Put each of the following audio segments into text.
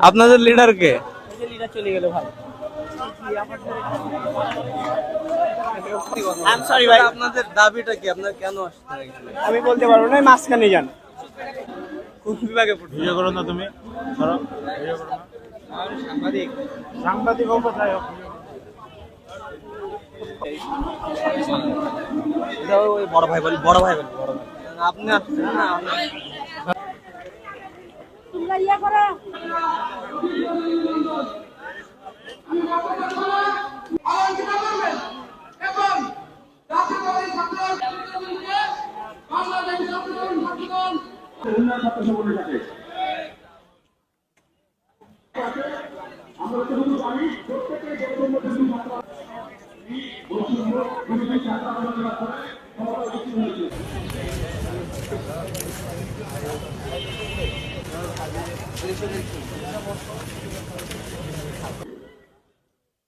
আপনাদের লিডার কে? লিডার চলে গেল ভাই। আপনাদের দাবিটা কি? আপনার কেন আসছেন? আমি বলতে পারবো না, মাঝখানে যান। কোন বিভাগে পড়ছেন? ভিডিও করো না তুমি, করো ভিডিও করো না। আমি সাংবাদিক। সাংবাদিক হোক কোথায় হোক, বড় ভাই বলি, বড় ভাই বলি, বড় ভাই। আপনি আসছেন না? তোমরা ইয়া করো।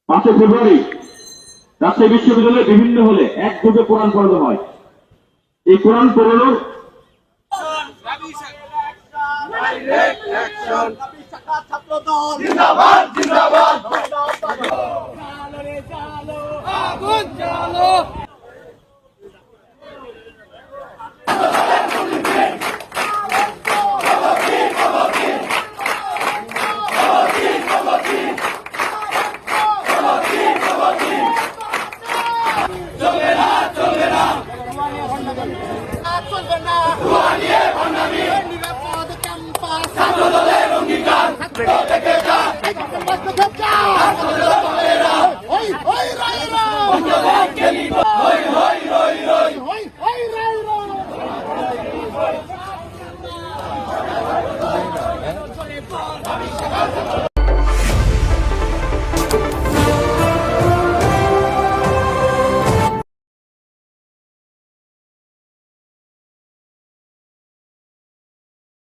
পাঁচই ফেব্রুয়ারি রাজশাহী বিশ্ববিদ্যালয়ে বিভিন্ন হলে একযোগে কোরআন পড়ানো হয়। এই কোরআন পড়ানোর আগুন জ্বালো